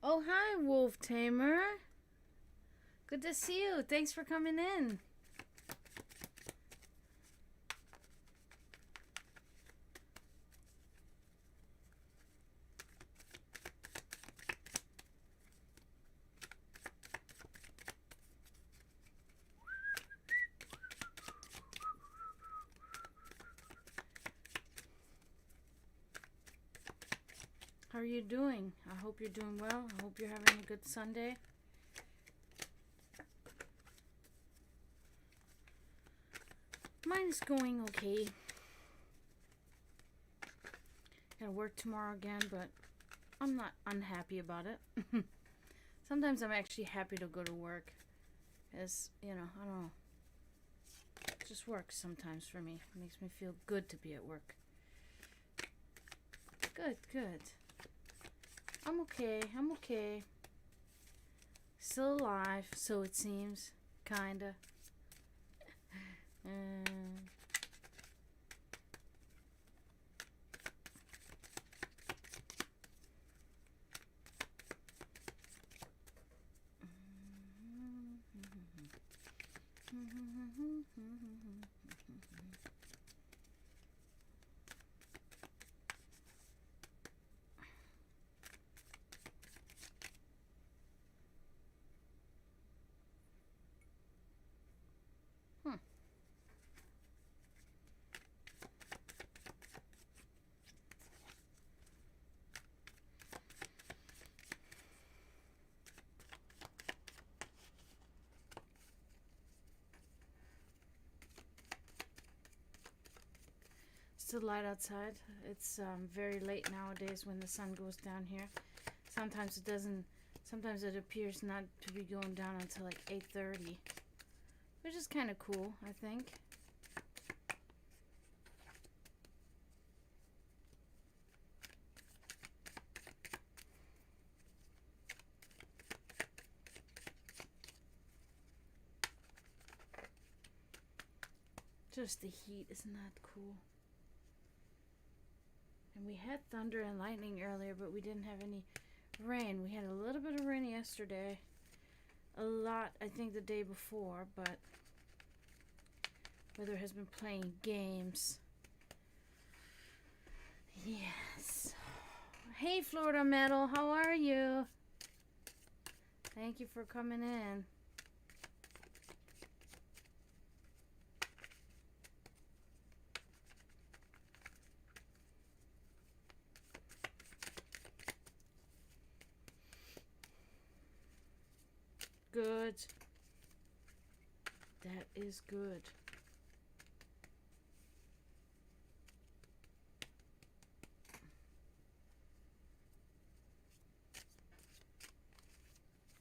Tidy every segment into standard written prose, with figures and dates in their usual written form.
Oh, hi, Wolf Tamer. Good to see you. Thanks for coming in. How are you doing? I hope you're doing well. I hope you're having a good Sunday. Mine is going okay. Gotta work tomorrow again, but I'm not unhappy about it. Sometimes I'm actually happy to go to work. As, I don't know. It just works sometimes for me. It makes me feel good to be at work. Good, good. I'm okay. Still alive, so it seems. Kinda. Still light outside. It's very late nowadays when the sun goes down here. Sometimes it doesn't. Sometimes it appears not to be going down until like 8:30, which is kind of cool, I think. Just the heat, isn't that cool? And we had thunder and lightning earlier, but we didn't have any rain. We had a little bit of rain yesterday. A lot, I think, the day before, but weather has been playing games. Yes. Hey, Florida Metal, how are you? Thank you for coming in. Good. That is good.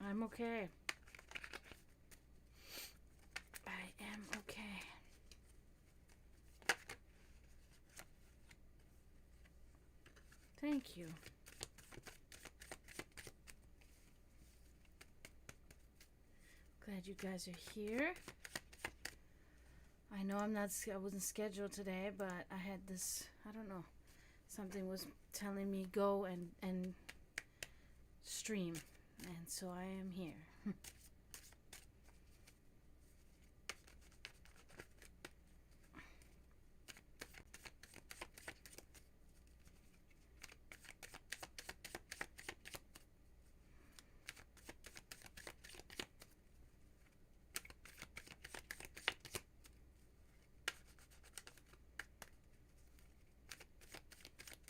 I'm okay. I am okay. Thank you. Glad you guys are here. I know I wasn't scheduled today, but I had this, I don't know, something was telling me go and stream, and so I am here.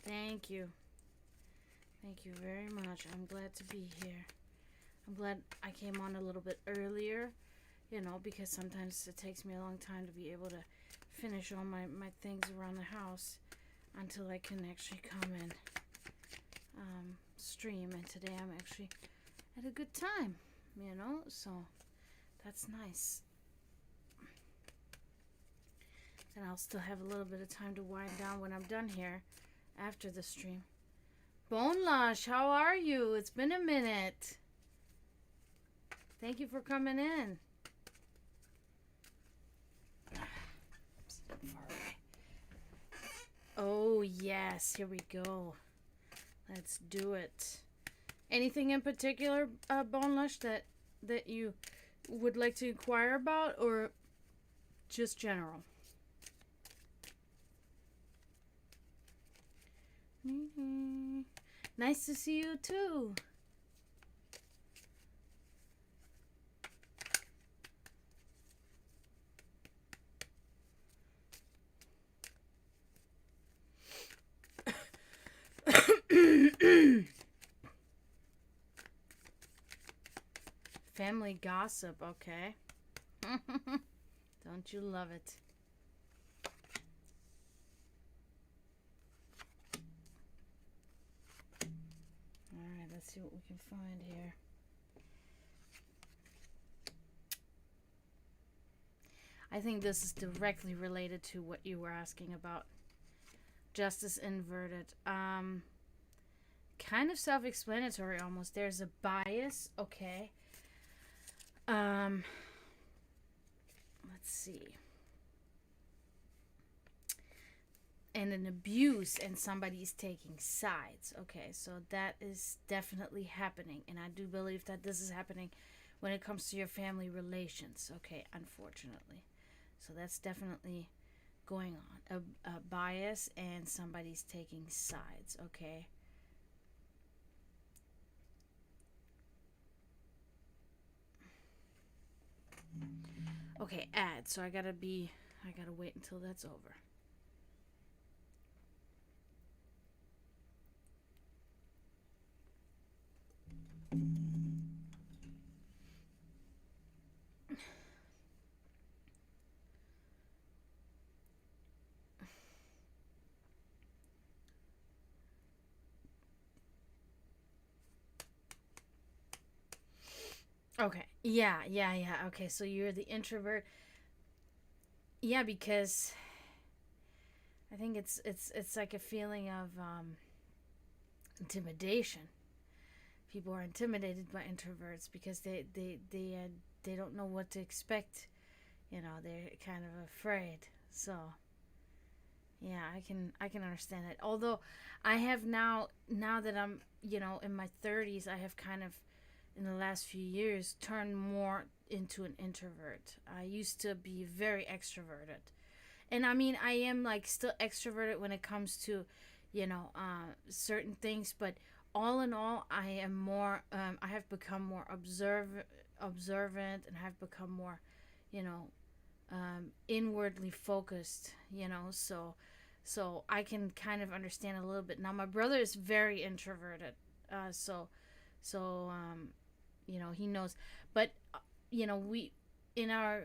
Thank you. Thank you very much. I'm glad to be here. I'm glad I came on a little bit earlier, because sometimes it takes me a long time to be able to finish all my things around the house until I can actually come and stream. And today I'm actually at a good time, so that's nice. And I'll still have a little bit of time to wind down when I'm done here after the stream. Bone Lush, how are you? It's been a minute. Thank you for coming in. Oh, yes. Here we go. Let's do it. Anything in particular, Boneless, that you would like to inquire about, or just general? Nice to see you too. Family gossip, okay. Don't you love it? Alright, let's see what we can find here. I think this is directly related to what you were asking about. Justice inverted. Kind of self-explanatory almost. There's a bias, okay. Let's see. And an abuse, and somebody's taking sides. Okay, so that is definitely happening, and I do believe that this is happening when it comes to your family relations. Okay, unfortunately. So that's definitely going on. A bias, and somebody's taking sides. Okay. Okay, add. So I gotta wait until that's over. Okay. Yeah. Okay, so you're the introvert. Yeah, because I think it's like a feeling of intimidation. People are intimidated by introverts because they don't know what to expect. You know, they're kind of afraid. So yeah, I can understand it. Although I have now that I'm, in my 30s, I have kind of in the last few years turned more into an introvert. I used to be very extroverted. And I mean, I am like still extroverted when it comes to, certain things, but all in all, I am more I have become more observant, and have become more, you know, inwardly focused, so I can kind of understand a little bit. Now my brother is very introverted, so he knows, but we in our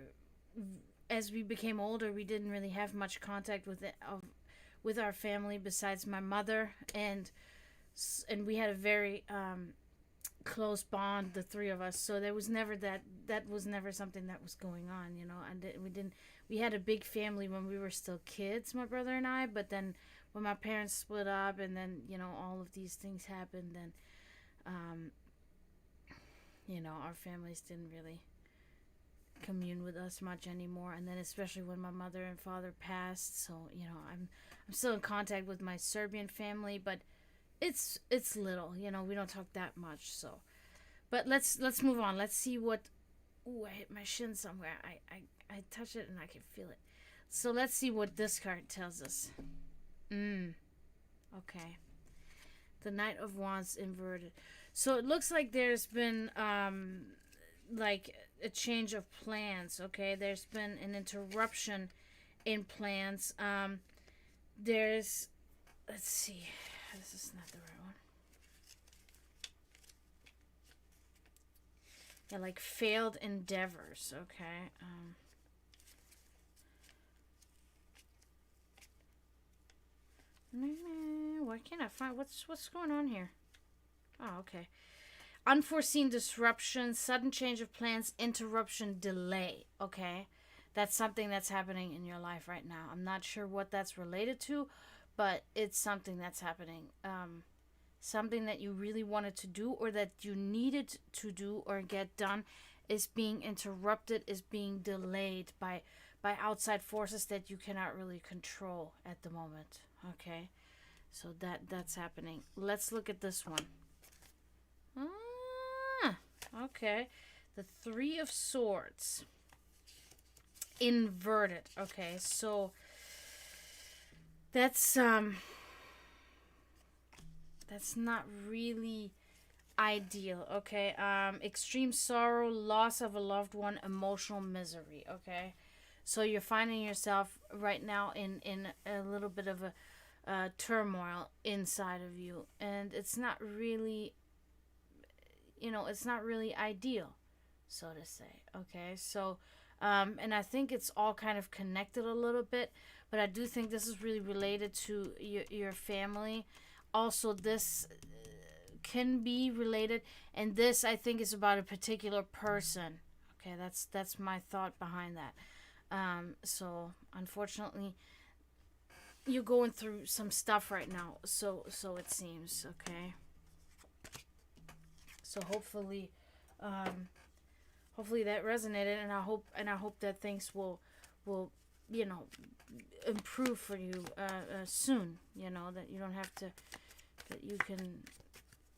as we became older, we didn't really have much contact with our family besides my mother, and we had a very close bond, the three of us. So there was never that was never something that was going on, and we had a big family when we were still kids, my brother and I, but then when my parents split up, and then all of these things happened, then our families didn't really commune with us much anymore. And then especially when my mother and father passed, so I'm still in contact with my Serbian family, but it's little, we don't talk that much. So but let's move on. Let's see what. Ooh, I hit my shin somewhere. I touch it and I can feel it. So let's see what this card tells us. Okay, the Knight of Wands inverted. So it looks like there's been like a change of plans. Okay, there's been an interruption in plans. There's, let's see, this is not the right one. Yeah, like failed endeavors. Okay. Why can't I find what's going on here? Oh, okay. Unforeseen disruption, sudden change of plans, interruption, delay. Okay, that's something that's happening in your life right now. I'm not sure what that's related to, but it's something that's happening. Something that you really wanted to do, or that you needed to do or get done, is being interrupted, is being delayed by outside forces that you cannot really control at the moment. Okay, so that's happening. Let's look at this one. Ah, okay. The Three of Swords. Inverted. Okay, so that's not really ideal. Okay, extreme sorrow, loss of a loved one, emotional misery. Okay, so you're finding yourself right now in a little bit of a turmoil inside of you, and it's not really, it's not really ideal, so to say. Okay, so and I think it's all kind of connected a little bit, but I do think this is really related to your family. Also, this can be related, and this I think is about a particular person. Okay, that's my thought behind that. So unfortunately, you're going through some stuff right now. So it seems. Okay. So hopefully that resonated, and I hope that things will improve for you soon. That you don't have to, that you can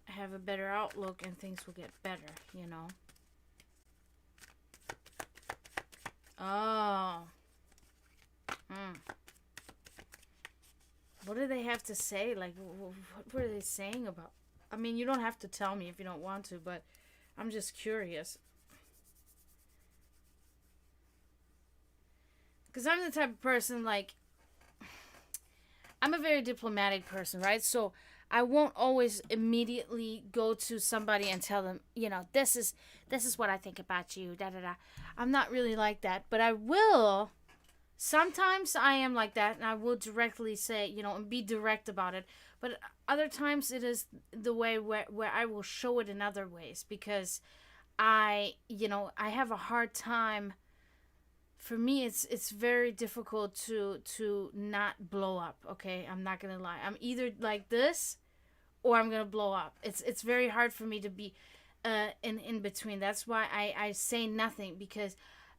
have a better outlook and things will get better. Oh. What do they have to say? Like, what were they saying about? I mean, you don't have to tell me if you don't want to, but I'm just curious. Because I'm the type of person, like, I'm a very diplomatic person, right? So I won't always immediately go to somebody and tell them, this is what I think about you, da da da. I'm not really like that, but I will. Sometimes I am like that, and I will directly say, and be direct about it. But other times it is the way where I will show it in other ways, because I have a hard time. For me, it's very difficult to not blow up. Okay, I'm not gonna lie. I'm either like this, or I'm gonna blow up. It's very hard for me to be in between. That's why I say nothing, because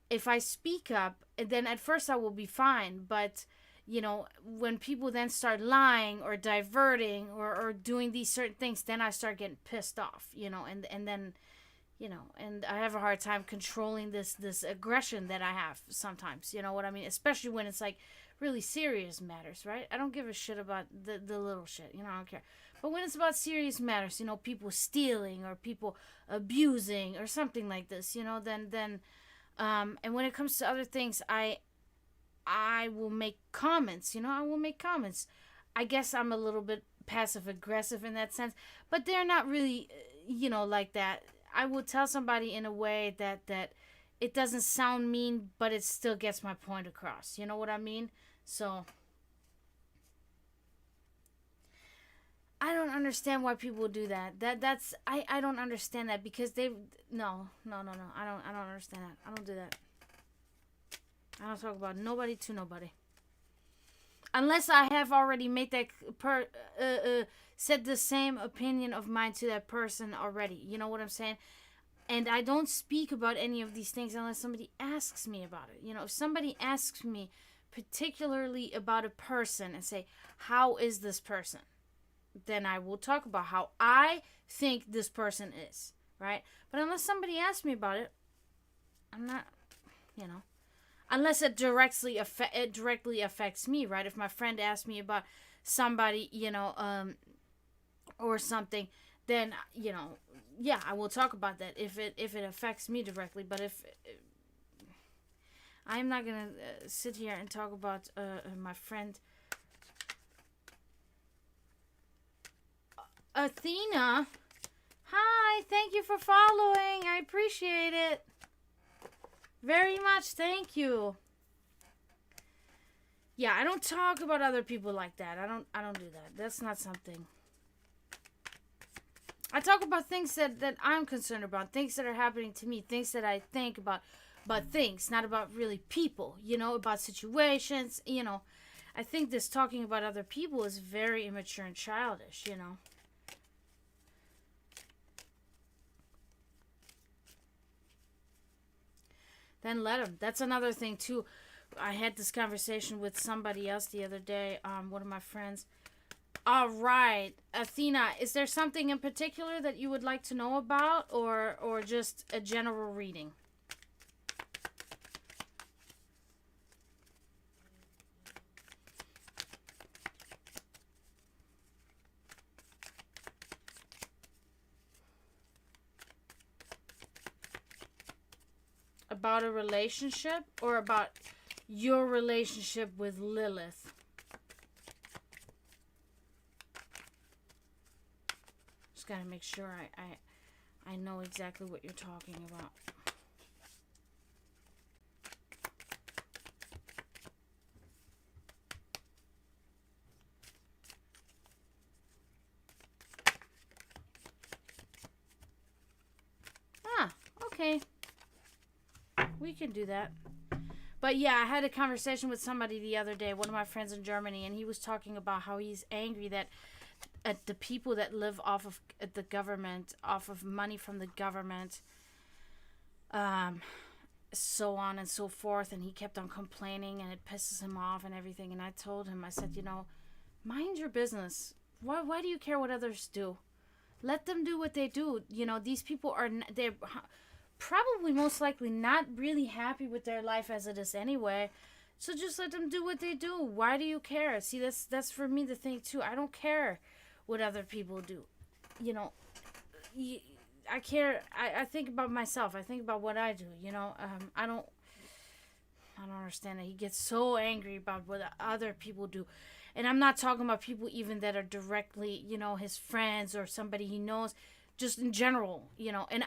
if I speak up, then at first I will be fine. But when people then start lying or diverting or doing these certain things, then I start getting pissed off. And then. And I have a hard time controlling this aggression that I have sometimes. You know what I mean? Especially when it's like really serious matters, right? I don't give a shit about the little shit. I don't care. But when it's about serious matters, people stealing or people abusing or something like this, then and when it comes to other things, I will make comments. I will make comments. I guess I'm a little bit passive aggressive in that sense, but they're not really, like that. I will tell somebody in a way that it doesn't sound mean, but it still gets my point across. You know what I mean? So I don't understand why people do that. I don't understand that, because they no. I don't understand that. I don't do that. I don't talk about nobody to nobody. Unless I have already made that said the same opinion of mine to that person already. You know what I'm saying? And I don't speak about any of these things unless somebody asks me about it. If somebody asks me particularly about a person and say, how is this person? Then I will talk about how I think this person is, right? But unless somebody asks me about it, I'm not, unless it directly affects me, right? If my friend asks me about somebody, or something, then yeah, I will talk about that if it affects me directly. But if I'm not gonna sit here and talk about my friend Athena. Hi, thank you for following. I appreciate it very much. Thank you. Yeah, I don't talk about other people like that. I don't do that. That's not something. I talk about things that I'm concerned about, things that are happening to me, things that I think about things, not about really people, about situations, I think this talking about other people is very immature and childish, Then let them. That's another thing, too. I had this conversation with somebody else the other day, one of my friends. All right, Athena, is there something in particular that you would like to know about, or just a general reading? About a relationship or about your relationship with Lilith? Just gotta make sure I know exactly what you're talking about. Ah, okay. We can do that. But yeah, I had a conversation with somebody the other day, one of my friends in Germany, and he was talking about how he's angry that at the people that live off of the government, off of money from the government, so on and so forth. And he kept on complaining, and it pisses him off and everything. And I told him, I said, mind your business. Why do you care what others do? Let them do what they do. These people they're probably most likely not really happy with their life as it is anyway. So just let them do what they do. Why do you care? See, that's for me the thing too. I don't care what other people do. I care. I think about myself. I think about what I do. I don't understand that he gets so angry about what other people do. And I'm not talking about people even that are directly, his friends or somebody he knows, just in general, And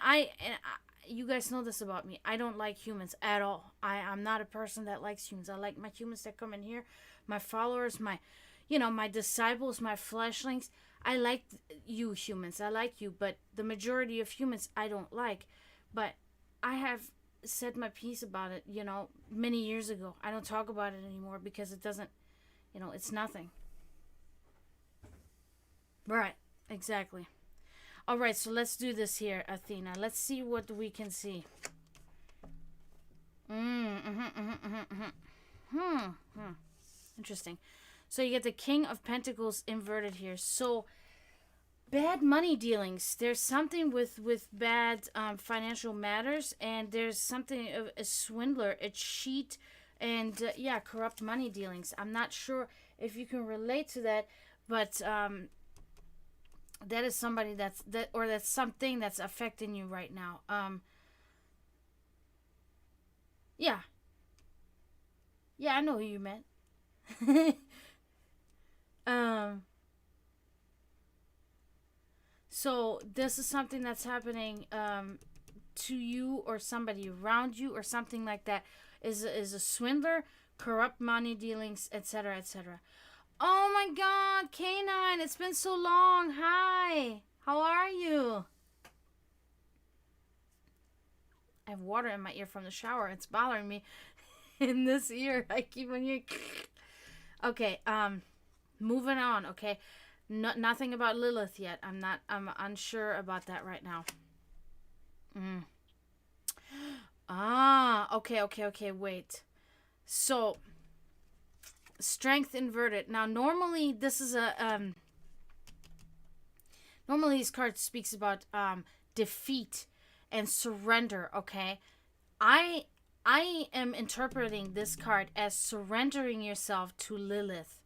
you guys know this about me. I don't like humans at all. I'm not a person that likes humans. I like my humans that come in here, my followers, my disciples, my fleshlings. I like you humans. I like you, but the majority of humans I don't like. But I have said my piece about it, many years ago. I don't talk about it anymore because it doesn't, it's nothing. Right, exactly. All right, so let's do this here, Athena. Let's see what we can see. Interesting. So you get the King of Pentacles inverted here. So bad money dealings. There's something with bad financial matters, and there's something of a swindler, a cheat, and corrupt money dealings. I'm not sure if you can relate to that, but that is somebody that's something that's affecting you right now. Yeah, I know who you meant. So this is something that's happening to you or somebody around you or something like that. Is a swindler, corrupt money dealings, etc., etc. Oh my God, Canine, it's been so long. Hi, how are you? I have water in my ear from the shower. It's bothering me in this ear. I keep on hearing. Okay, moving on. Okay, nothing about Lilith yet. I'm unsure about that right now. Okay. Wait. So, Strength inverted. Now, normally this is normally this card speaks about defeat and surrender. Okay, I am interpreting this card as surrendering yourself to Lilith.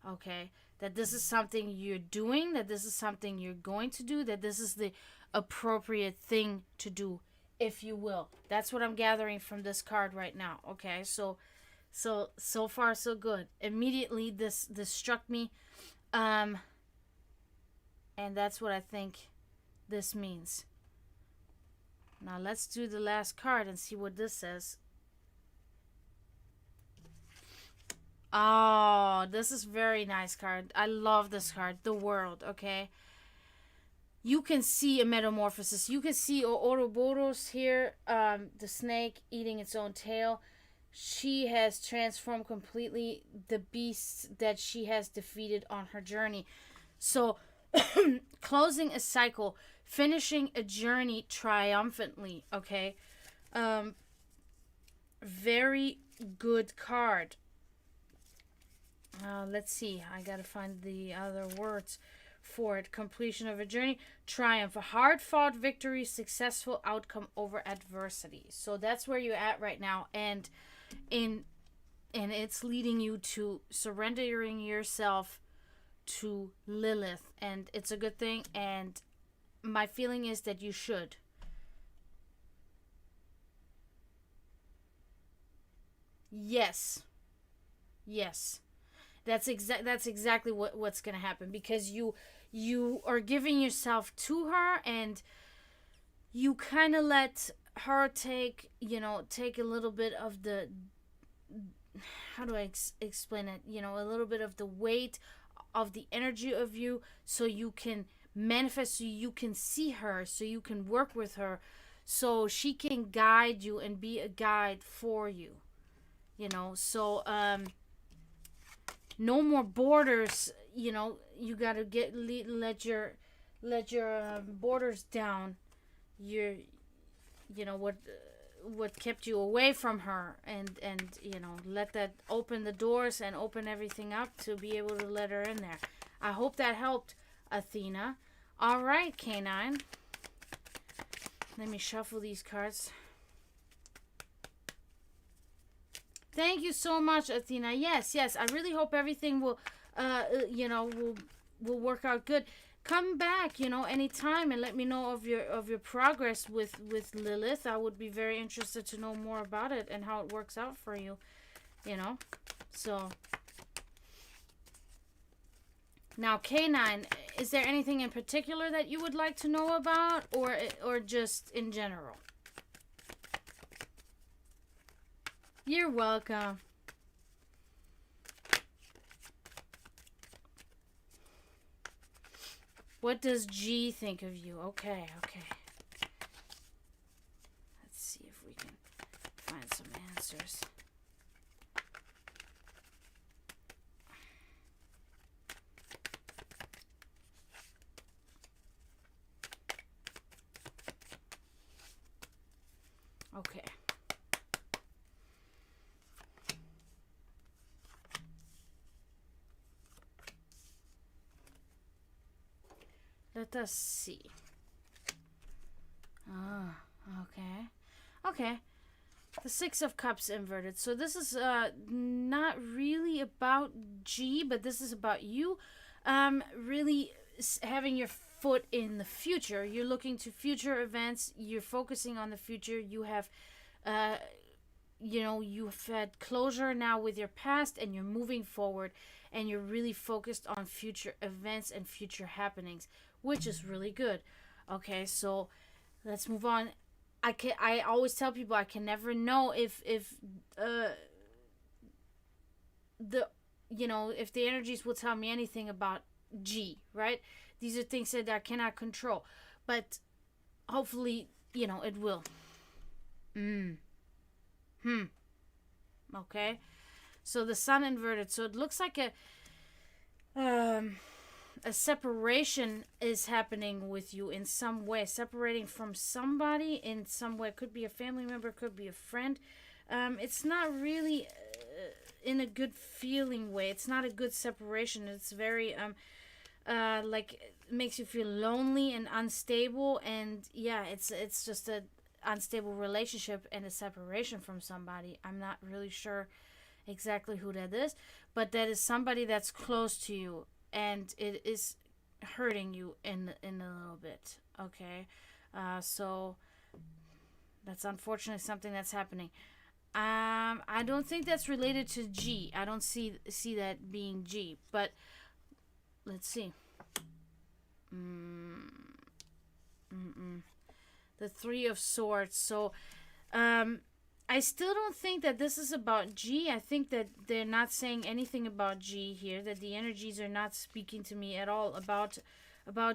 Okay, that this is something you're doing, that this is something you're going to do, that this is the appropriate thing to do, if you will. That's what I'm gathering from this card right now. Okay, so far so good. Immediately this struck me, and that's what I think this means. Now let's do the last card and see what this says. Oh, this is very nice card. I love this card. The World. Okay, you can see a metamorphosis. You can see Ouroboros here, the snake eating its own tail. She has transformed completely, the beasts that she has defeated on her journey. So, closing a cycle, finishing a journey triumphantly, okay? Very good card. Let's see. I gotta find the other words for it. Completion of a journey, triumph, a hard-fought victory, successful outcome over adversity. So that's where you're at right now, and in and it's leading you to surrendering yourself to Lilith, and it's a good thing. And my feeling is that you should. Yes, yes. That's exactly what's gonna happen, because you are giving yourself to her, and you kind of let her take a little bit of the, how do I explain it, a little bit of the weight of the energy of you, so you can manifest, so you can see her, so you can work with her, so she can guide you and be a guide for you, so no more borders. You got to let your borders down. Your what kept you away from her, and let that open the doors and open everything up to be able to let her in there. I hope that helped, Athena. All right, Canine, let me shuffle these cards. Thank you so much, Athena. Yes, I really hope everything will will work out good. Come back, anytime, and let me know of your progress with Lilith. I would be very interested to know more about it and how it works out for you. So now, K9, is there anything in particular that you would like to know about, or just in general? You're welcome. What does G think of you? Okay. Let's see if we can find some answers. Okay. Let us see. Okay. The Six of Cups inverted. So this is not really about G, but this is about you. Really having your foot in the future. You're looking to future events. You're focusing on the future. You have, you've had closure now with your past, and you're moving forward, and you're really focused on future events and future happenings, which is really good. Okay, so let's move on. I always tell people I can never know if the if the energies will tell me anything about G, right? These are things that I cannot control, but hopefully it will. Okay, so the Sun inverted, so it looks like a separation is happening with you in some way, separating from somebody in some way. Could be a family member, could be a friend. It's not really in a good feeling way. It's not a good separation. It's very like, it makes you feel lonely and unstable, and yeah, it's just a unstable relationship and a separation from somebody. I'm not really sure exactly who that is, but that is somebody that's close to you, and it is hurting you in a little bit. Okay, so that's unfortunately something that's happening. I don't think that's related to G. I don't see that being G, but let's see. The Three of Swords. So I still don't think that this is about G. I think that they're not saying anything about G here, that the energies are not speaking to me at all about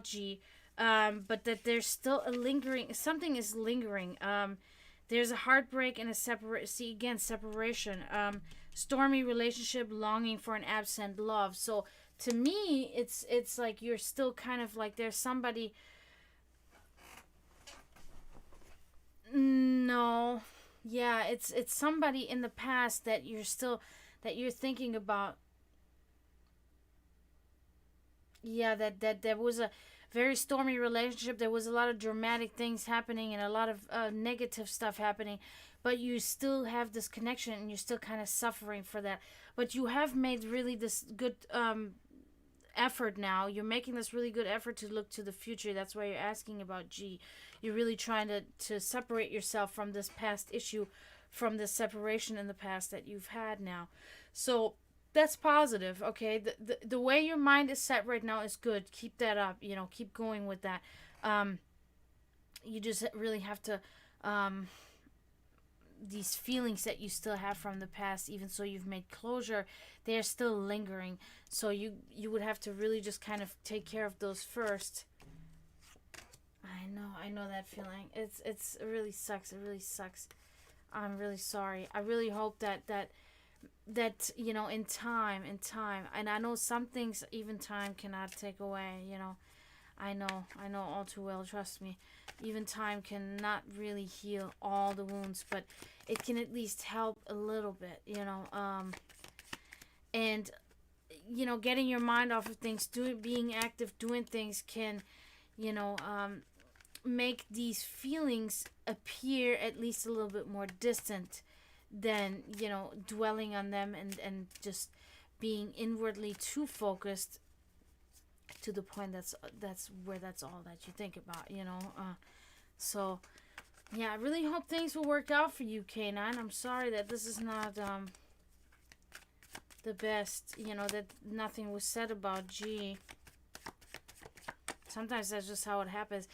G, but that there's still a lingering, something is lingering. There's a heartbreak and a separation, stormy relationship, longing for an absent love. So to me, it's like you're still kind of like, there's somebody. No. Yeah, it's somebody in the past that you're thinking about Yeah, that there was a very stormy relationship. There was a lot of dramatic things happening and a lot of negative stuff happening, but you still have this connection and you're still kind of suffering for that. But you have made really this good effort now. You're making this really good effort to look to the future. That's why you're asking about G. You're really trying to separate yourself from this past issue, from this separation in the past that you've had now. So that's positive. Okay, the way your mind is set right now is good. Keep that up. Keep going with that. You just really have to these feelings that you still have from the past, even so you've made closure, they're still lingering. So you would have to really just kind of take care of those first. I know that feeling. It really sucks. It really sucks. I'm really sorry. I really hope that in time, and I know some things even time cannot take away. I know all too well. Trust me. Even time cannot really heal all the wounds, but it can at least help a little bit. And getting your mind off of things, being active, doing things can, make these feelings appear at least a little bit more distant than dwelling on them and just being inwardly too focused to the point that's all that you think about. So yeah, I really hope things will work out for you, K9. I'm sorry that this is not the best, that nothing was said about G. Sometimes that's just how it happens.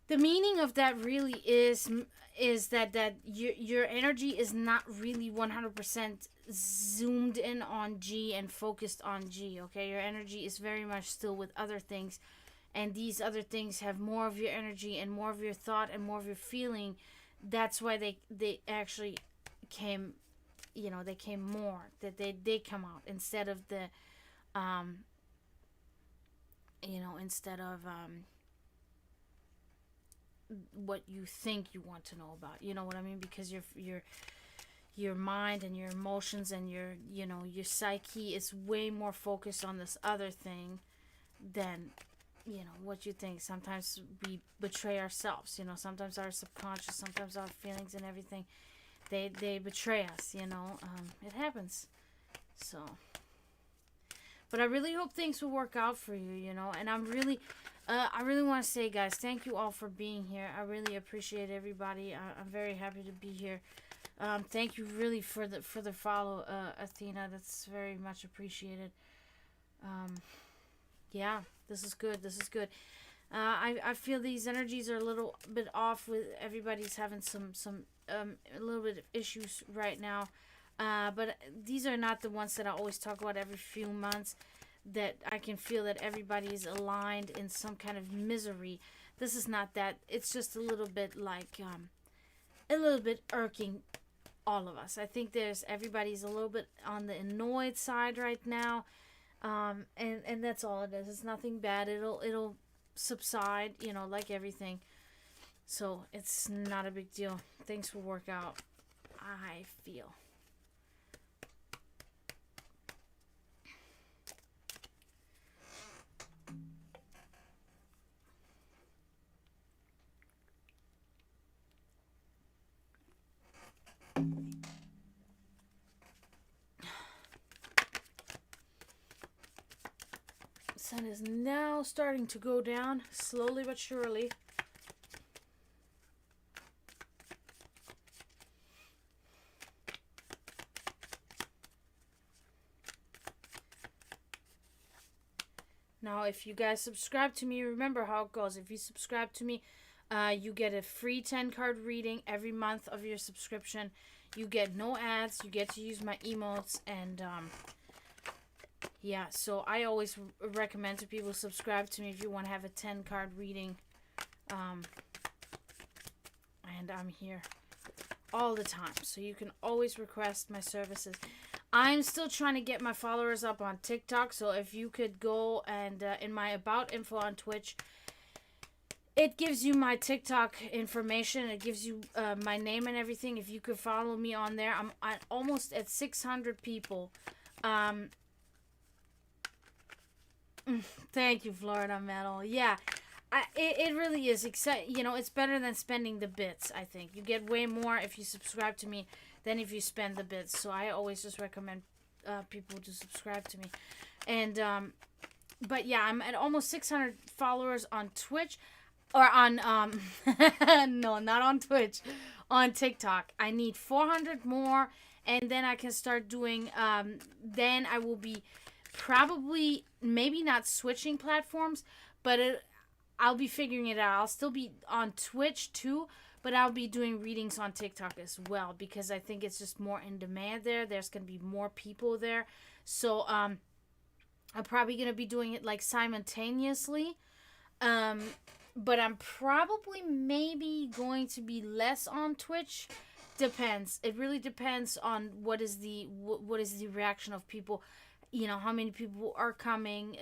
The meaning of that really is that your energy is not really 100% zoomed in on G and focused on G. Okay, your energy is very much still with other things, and these other things have more of your energy and more of your thought and more of your feeling. That's why they actually came, they came more, that they come out instead of the instead of what you think you want to know about. You know what I mean? Because your mind and your emotions and your psyche is way more focused on this other thing than what you think. Sometimes we betray ourselves. Sometimes our subconscious, sometimes our feelings and everything, they betray us. It happens. So, but I really hope things will work out for you. And I really want to say, guys, thank you all for being here. I really appreciate everybody. I'm very happy to be here. Thank you really for the follow, Athena. That's very much appreciated. Yeah, this is good. This is good. I feel these energies are a little bit off. With everybody's having some a little bit of issues right now. But these are not the ones that I always talk about every few months, that I can feel that everybody is aligned in some kind of misery. This is not that. It's just a little bit like a little bit irking all of us. I think everybody's a little bit on the annoyed side right now. And that's all it is. It's nothing bad. It'll subside, like everything. So it's not a big deal. Things will work out, I feel. Sun is now starting to go down, slowly but surely. Now, if you guys subscribe to me, remember how it goes. If you subscribe to me, you get a free 10-card reading every month of your subscription. You get no ads. You get to use my emotes. And, yeah, so I always recommend to people subscribe to me if you want to have a 10-card reading. And I'm here all the time. So you can always request my services. I'm still trying to get my followers up on TikTok, so if you could go and in my about info on Twitch, it gives you my TikTok information. It gives you my name and everything. If you could follow me on there, I'm almost at 600 people. Thank you, Florida Metal. Yeah, it really is. Except, it's better than spending the bits, I think. You get way more if you subscribe to me than if you spend the bits. So I always just recommend people to subscribe to me. And, but yeah, I'm at almost 600 followers on Twitch. Or on, no, not on Twitch. On TikTok. I need 400 more. And then I can start doing, then I will be probably maybe not switching platforms, but I'll be figuring it out. I'll still be on Twitch too, but I'll be doing readings on TikTok as well because I think it's just more in demand there. There's going to be more people there. So I'm probably going to be doing it like simultaneously. But I'm probably maybe going to be less on Twitch. Depends. It really depends on what is the reaction of people, how many people are coming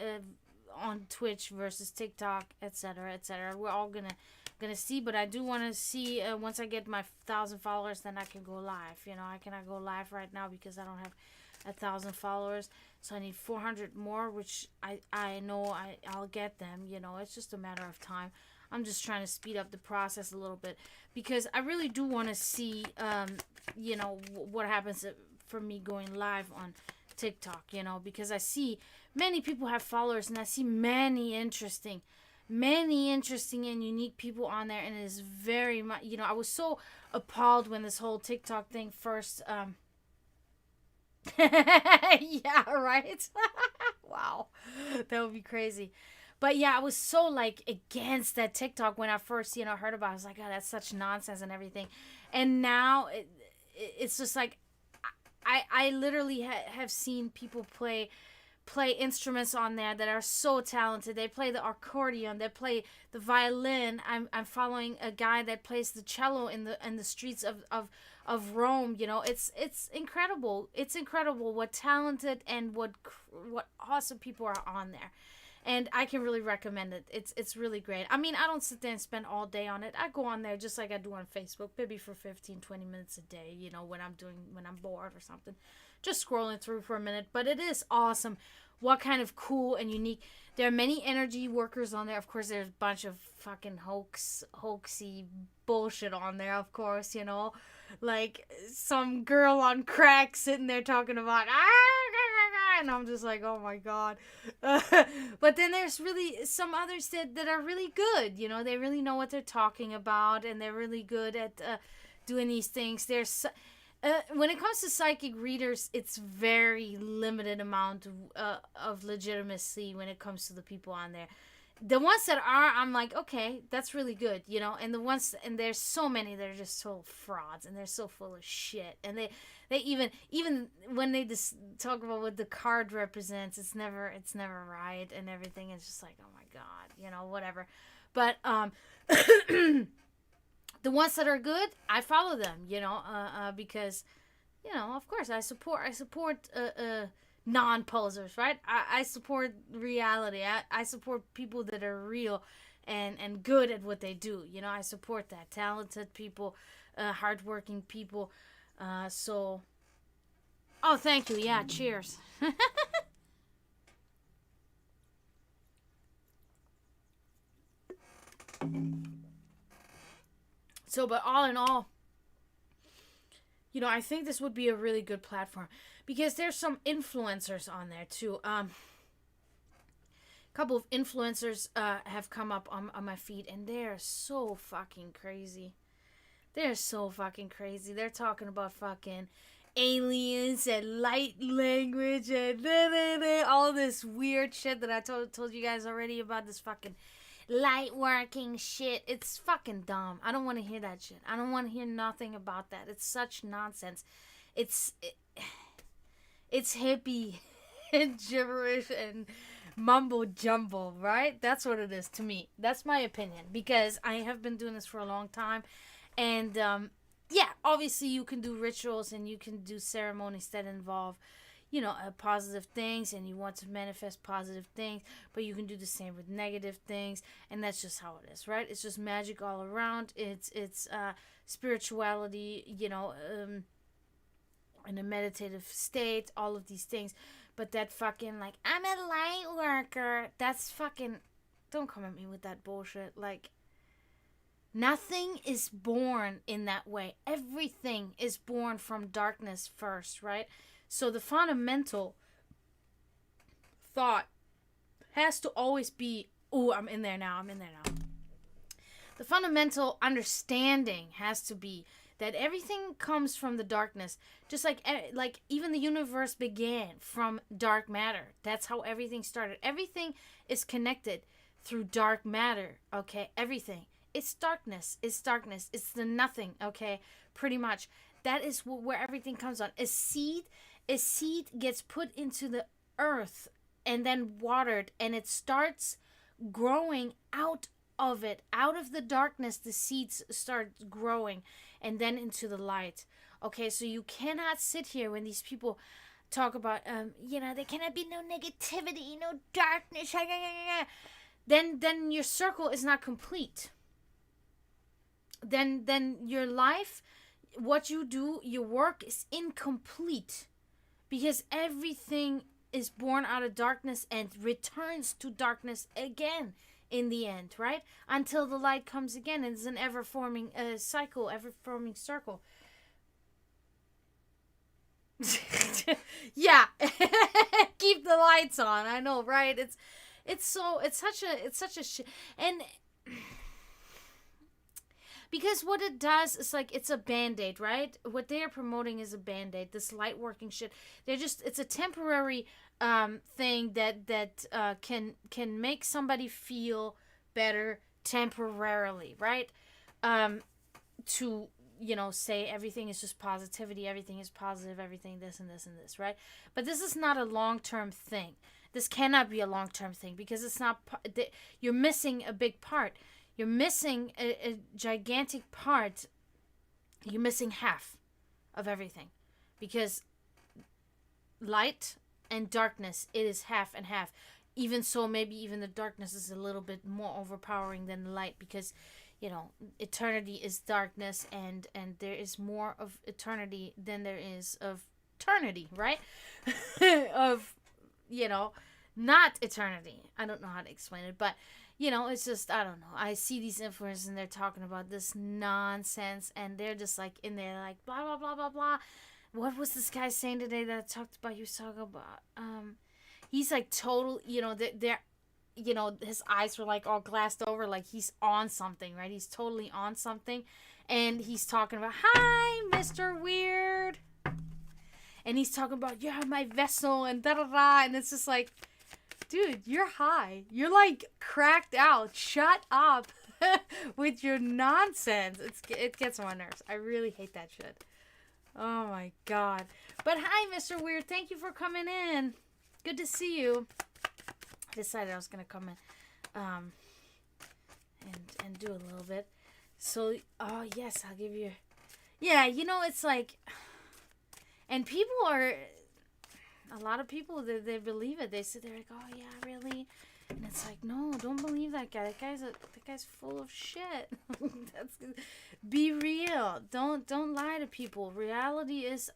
on Twitch versus TikTok, etc., etc. We're all gonna see, but I do want to see once I get my 1,000 followers, then I can go live. I cannot go live right now because I don't have 1,000 followers, so I need 400 more, which I know I'll get them. It's just a matter of time. I'm just trying to speed up the process a little bit because I really do want to see what happens for me going live on TikTok, because I see many people have followers and I see many interesting and unique people on there, and it is very much, I was so appalled when this whole TikTok thing first yeah, right. Wow, that would be crazy. But yeah, I was so like against that TikTok when I first heard about it. I was like, oh, that's such nonsense and everything. And now it's just like I literally have seen people play instruments on there that are so talented. They play the accordion, they play the violin. I'm following a guy that plays the cello in the streets of Rome. It's incredible. It's incredible what talented and what awesome people are on there. And I can really recommend it. It's really great. I mean, I don't sit there and spend all day on it. I go on there just like I do on Facebook, maybe for 15-20 minutes a day, when I'm bored or something. Just scrolling through for a minute. But it is awesome what kind of cool and unique. There are many energy workers on there. Of course, there's a bunch of fucking hoaxy bullshit on there, of course, like some girl on crack sitting there talking about and I'm just like, oh my god. But then there's really some others that are really good. They really know what they're talking about, and they're really good at doing these things. There's when it comes to psychic readers, it's very limited amount of legitimacy when it comes to the people on there. The ones that are, I'm like, okay, that's really good, and the ones, and there's so many that are just total frauds, and they're so full of shit, and they even when they just talk about what the card represents, it's never right, and everything is just like, oh my god, whatever. But the ones that are good, I follow them, because, of course, I support non-posers, right? I support reality. I support people that are real and good at what they do. I support that. Talented people, hardworking people. So, oh, thank you. Yeah, cheers. So, but all in all, I think this would be a really good platform because there's some influencers on there too. A couple of influencers have come up on my feed, and they're so fucking crazy. They're so fucking crazy. They're talking about fucking aliens and light language and all this weird shit that I told you guys already about, this fucking light working shit. It's fucking dumb. I don't want to hear that shit. I don't want to hear nothing about that. It's such nonsense. It's hippie and gibberish and mumbo jumbo, right? That's what it is to me. That's my opinion, because I have been doing this for a long time. And yeah, obviously you can do rituals and you can do ceremonies that involve, positive things, and you want to manifest positive things, but you can do the same with negative things, and that's just how it is, right? It's just magic all around. It's spirituality, in a meditative state, all of these things. But that fucking, like, I'm a light worker, that's fucking, don't come at me with that bullshit. Like, nothing is born in that way. Everything is born from darkness first, right? So the fundamental thought has to always be, oh, I'm in there now. The fundamental understanding has to be that everything comes from the darkness. Just like even the universe began from dark matter. That's how everything started. Everything is connected through dark matter, okay? Everything. It's darkness. It's darkness. It's the nothing, okay? Pretty much. That is where everything comes on. A seed gets put into the earth and then watered, and it starts growing out of it. Out of the darkness, the seeds start growing, and then into the light. Okay, so you cannot sit here when these people talk about, there cannot be no negativity, no darkness. Then your circle is not complete. Then your life, what you do, your work is incomplete, because everything is born out of darkness and returns to darkness again in the end, right? Until the light comes again, and it's an ever-forming cycle, ever-forming circle. Yeah. Keep the lights on. I know, right? It's such a shit. And because what it does is, like, it's a band-aid, right? What they are promoting is a band-aid, this light working shit. It's a temporary thing that can make somebody feel better temporarily, right? To, say everything is just positivity, everything is positive, everything this and this and this, right? But this is not a long-term thing. This cannot be a long-term thing, because it's not, you're missing a big part. You're missing a gigantic part. You're missing half of everything. Because light and darkness, it is half and half. Even so, maybe even the darkness is a little bit more overpowering than the light, because, eternity is darkness, and there is more of eternity than there is of eternity, right? Of, not eternity. I don't know how to explain it, but it's just, I don't know. I see these influencers and they're talking about this nonsense, and they're just like in there like blah, blah, blah, blah, blah. What was this guy saying today that I talked about? He was talking about, he's like total, they're, his eyes were like all glassed over, like he's on something, right? He's totally on something. And he's talking about, hi, Mr. Weird. And he's talking about, you're my vessel and da-da-da. And it's just like, dude, you're high. You're like cracked out. Shut up with your nonsense. It gets on my nerves. I really hate that shit. Oh my God. But hi, Mr. Weird. Thank you for coming in. Good to see you. I decided I was going to come in and do a little bit. So, oh yes, I'll give you. Yeah, it's like, and people are, a lot of people, they believe it. They're like, oh yeah, really? And it's like, no, don't believe that guy. That guy's full of shit. Be real. Don't lie to people. Reality is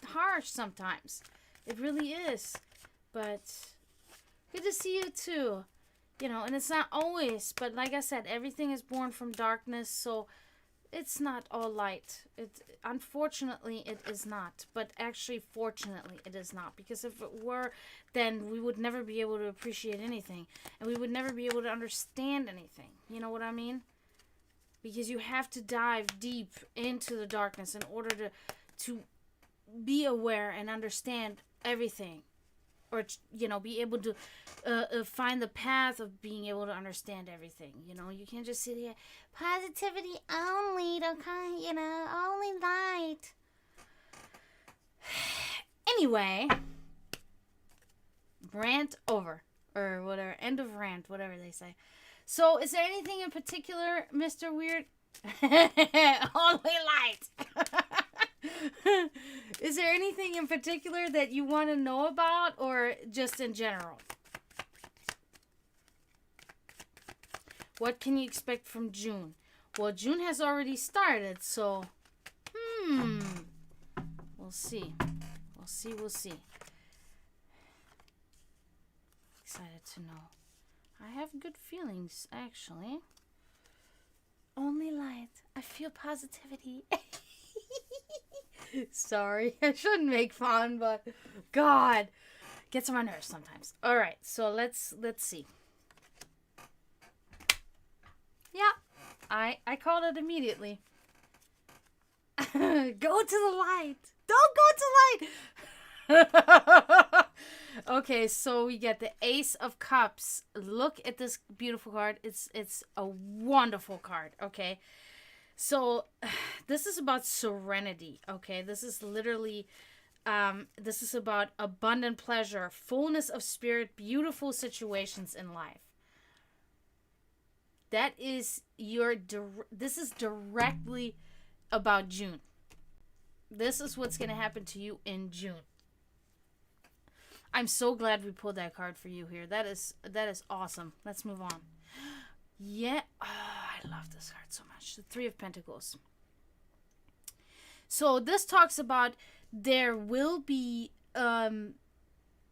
harsh sometimes. It really is. But good to see you too. And it's not always, but like I said, everything is born from darkness, so it's not all light. Unfortunately, it is not. But actually, fortunately, it is not. Because if it were, then we would never be able to appreciate anything. And we would never be able to understand anything. You know what I mean? Because you have to dive deep into the darkness in order to be aware and understand everything. Or, be able to find the path of being able to understand everything. You can't just sit here, positivity only, only light. Anyway, rant over. Or whatever, end of rant, whatever they say. So, is there anything in particular, Mr. Weird? Only light. Is there anything in particular that you want to know about, or just in general? What can you expect from June? Well, June has already started, so we'll see. We'll see. excited to know. I have good feelings, actually. Only light. I feel positivity. Sorry, I shouldn't make fun, but God, gets on my nerves sometimes. All right, so let's see. Yeah, I called it immediately. Go to the light. Don't go to light. Okay, so we get the Ace of Cups. Look at this beautiful card. It's a wonderful card. Okay, so this is about serenity. Okay, this is literally this is about abundant pleasure, fullness of spirit, beautiful situations in life. That is this is directly about June. This is what's going to happen to you in June. I'm so glad we pulled that card for you here. That is awesome. Let's move on. Yeah. Oh, I love this card so much. The Three of Pentacles. So this talks about there will be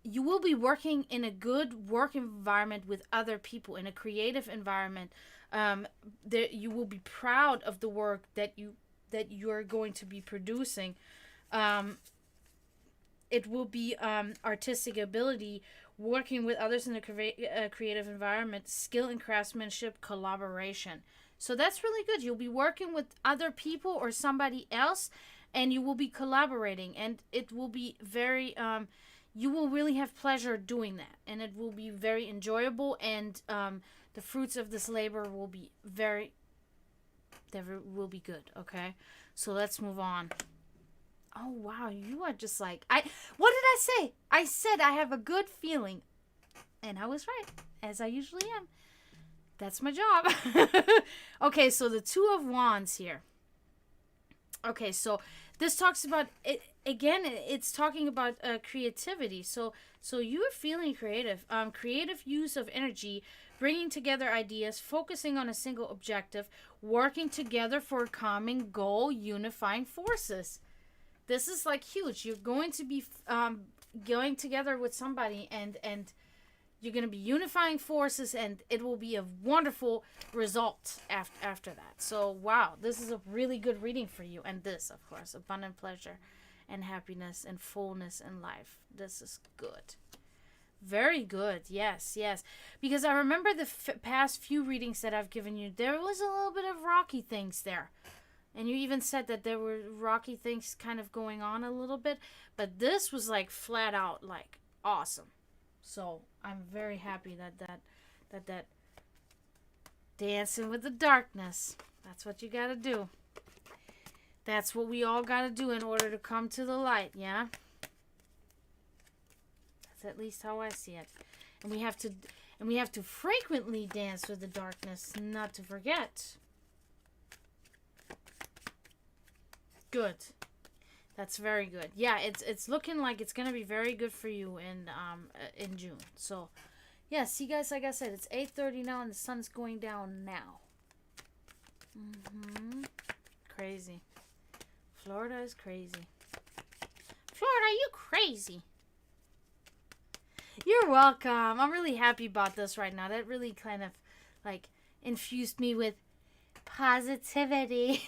you will be working in a good work environment with other people, in a creative environment. You will be proud of the work that you're going to be producing. It will be artistic ability, working with others in a creative environment, skill and craftsmanship, collaboration. So that's really good. You'll be working with other people or somebody else, and you will be collaborating, and it will be very you will really have pleasure doing that, and it will be very enjoyable, and the fruits of this labor will be will be good. Okay, so let's move on. Oh wow, you are just like what did I say? I said I have a good feeling, and I was right, as I usually am. That's my job. Okay, so the Two of Wands here. Okay, so this talks about it again. It's talking about creativity. So you're feeling creative. Creative use of energy, bringing together ideas, focusing on a single objective, working together for a common goal, unifying forces. This is like huge. You're going to be going together with somebody, and you're going to be unifying forces, and it will be a wonderful result after that. So, wow, this is a really good reading for you. And this, of course, abundant pleasure and happiness and fullness in life. This is good. Very good. Yes. Because I remember the past few readings that I've given you, there was a little bit of rocky things there. And you even said that there were rocky things kind of going on a little bit. But this was like flat out like awesome. So I'm very happy that dancing with the darkness. That's what you got to do. That's what we all got to do in order to come to the light, yeah? That's at least how I see it. And we have to frequently dance with the darkness, not to forget. Good. That's very good. Yeah, it's looking like it's gonna be very good for you in June. So, yeah, see guys, like I said, it's 8:30 now and the sun's going down now. Crazy. Florida is crazy. Florida, you crazy. You're welcome. I'm really happy about this right now. That really kind of like infused me with positivity.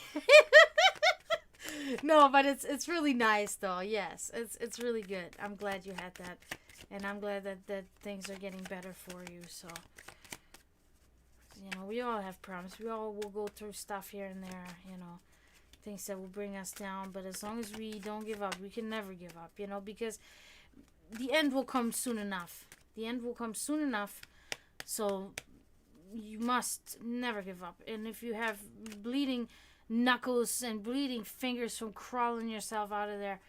No, but it's really nice though. Yes, it's really good. I'm glad you had that, and I'm glad that things are getting better for you. So, you know, we all have problems. We all will go through stuff here and there. You know, things that will bring us down. But as long as we don't give up, we can never give up. You know, because the end will come soon enough. The end will come soon enough. So you must never give up. And if you have bleeding knuckles and bleeding fingers from crawling yourself out of there,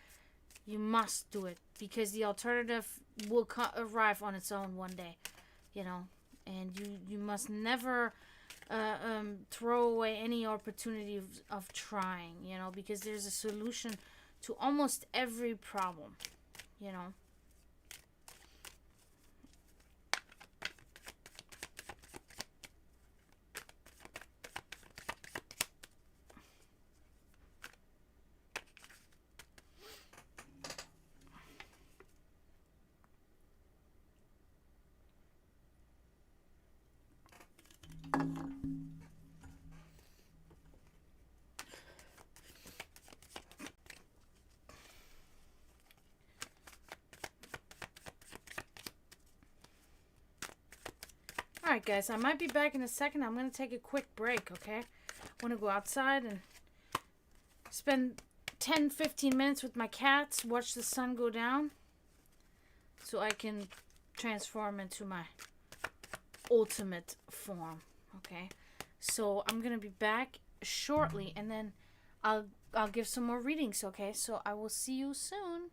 you must do it, because the alternative will arrive on its own one day, you know. And you must never throw away any opportunity of trying, you know, because there's a solution to almost every problem, you know. Alright, guys, I might be back in a second. I'm going to take a quick break, okay? I want to go outside and spend 10-15 minutes with my cats, watch the sun go down, so I can transform into my ultimate form, okay? So I'm going to be back shortly, and then I'll give some more readings, okay? So I will see you soon.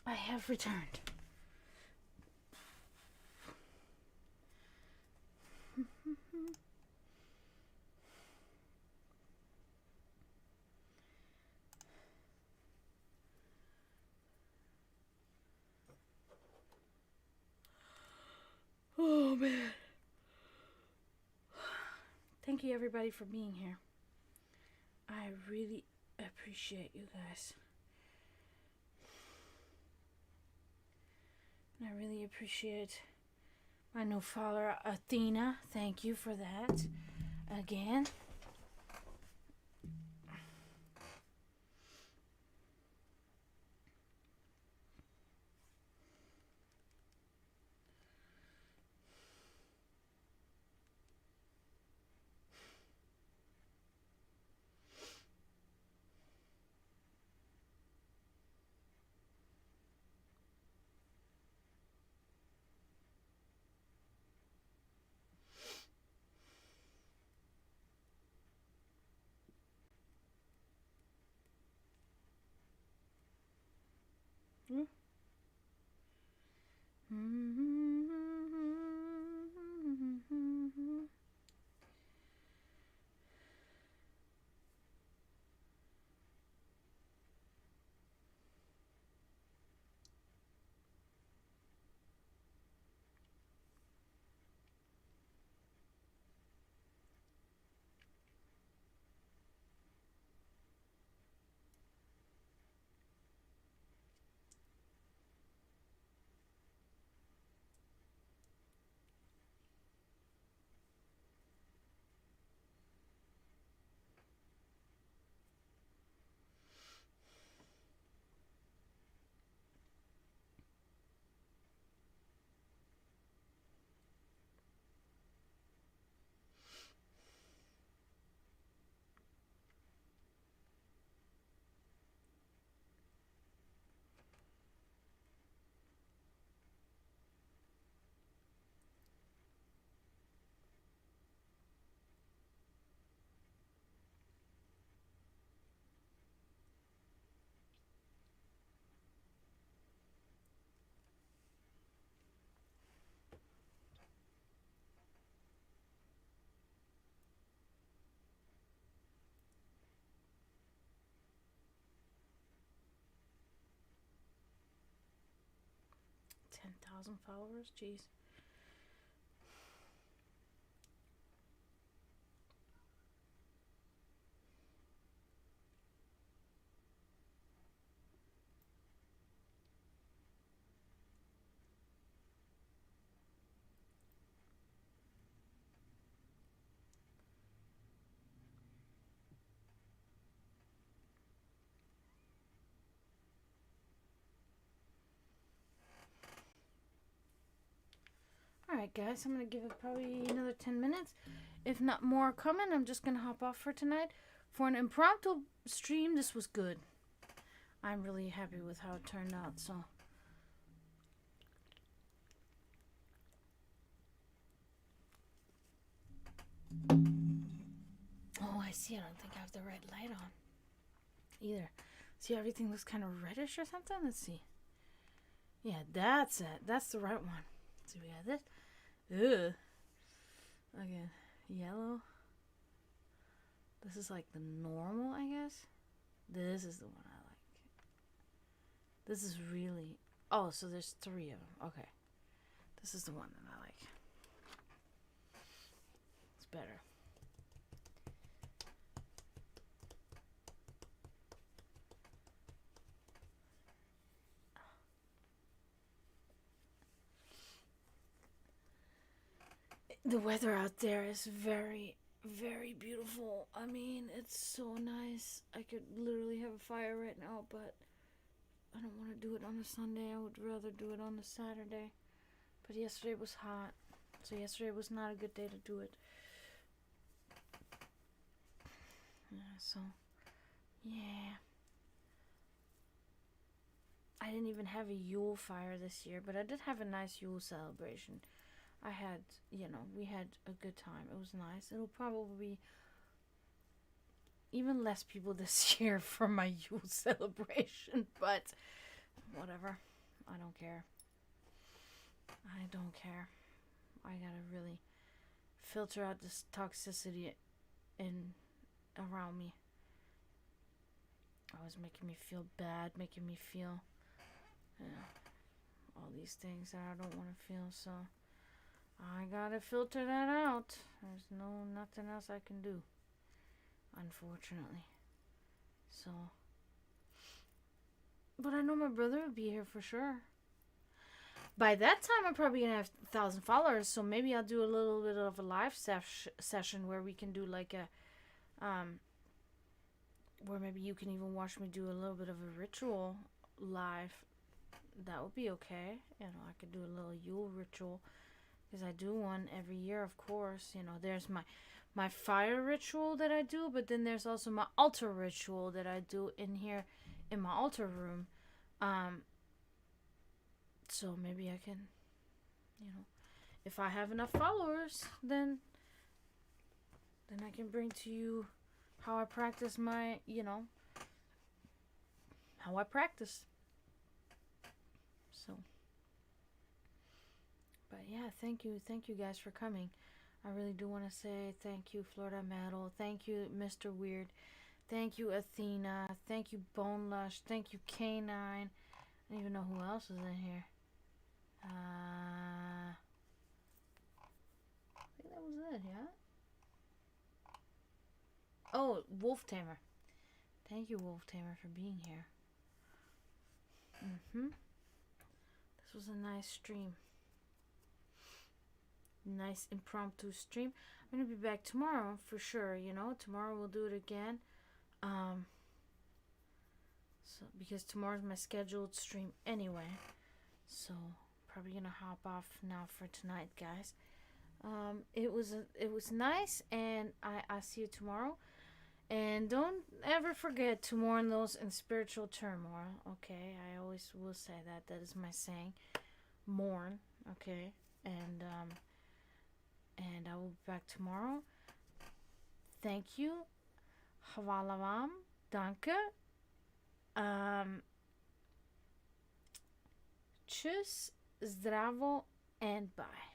I have returned. Oh man. Thank you everybody for being here. I really appreciate you guys. And I really appreciate my new follower, Athena. Thank you for that. Again. $10,000 followers? Jeez. Alright guys, I'm going to give it probably another 10 minutes. If not more coming, I'm just going to hop off for tonight. For an impromptu stream, this was good. I'm really happy with how it turned out, so. Oh, I see. I don't think I have the right light on either. See, everything looks kind of reddish or something? Let's see. Yeah, that's it. That's the right one. So we got this. Ugh. Again, yellow. This is like the normal, I guess. This is the one I like. This is really... Oh, so there's 3 of them. Okay. This is the one that I like. It's better. The weather out there is very, very beautiful. I mean, it's so nice. I could literally have a fire right now, but I don't want to do it on a Sunday. I would rather do it on a Saturday. But yesterday was hot, so yesterday was not a good day to do it. Yeah, so, yeah. I didn't even have a Yule fire this year, but I did have a nice Yule celebration. I had, we had a good time. It was nice. It'll probably be even less people this year for my Yule celebration, but whatever. I don't care. I don't care. I gotta really filter out this toxicity in around me. Always making me feel bad, making me feel, you know, all these things that I don't want to feel. So I gotta filter that out. There's nothing else I can do, unfortunately. So, but I know my brother would be here for sure. By that time, I'm probably gonna have 1,000 followers. So maybe I'll do a little bit of a live session where we can do like a, where maybe you can even watch me do a little bit of a ritual live. That would be okay. You know, I could do a little Yule ritual. Because I do one every year, of course. You know, there's my fire ritual that I do, but then there's also my altar ritual that I do in here in my altar room. So maybe I can, you know, if I have enough followers, then I can bring to you how I practice my, you know, how I practice. So, but yeah, thank you guys for coming. I really do want to say thank you, Florida Metal. Thank you, Mr. Weird. Thank you, Athena. Thank you, Bone Lush. Thank you, K9. I don't even know who else is in here. I think that was it, yeah? Oh, Wolf Tamer. Thank you, Wolf Tamer, for being here. This was a nice stream. Nice impromptu stream. I'm gonna be back tomorrow for sure. You know, tomorrow we'll do it again. So because tomorrow's my scheduled stream anyway. So probably gonna hop off now for tonight, guys. It was nice, and I see you tomorrow. And don't ever forget to mourn those in spiritual turmoil. Okay, I always will say that. That is my saying. Mourn. Okay, and I will be back tomorrow. Thank you. Hvala vam. Danke. Tschüss. Zdravo. And bye.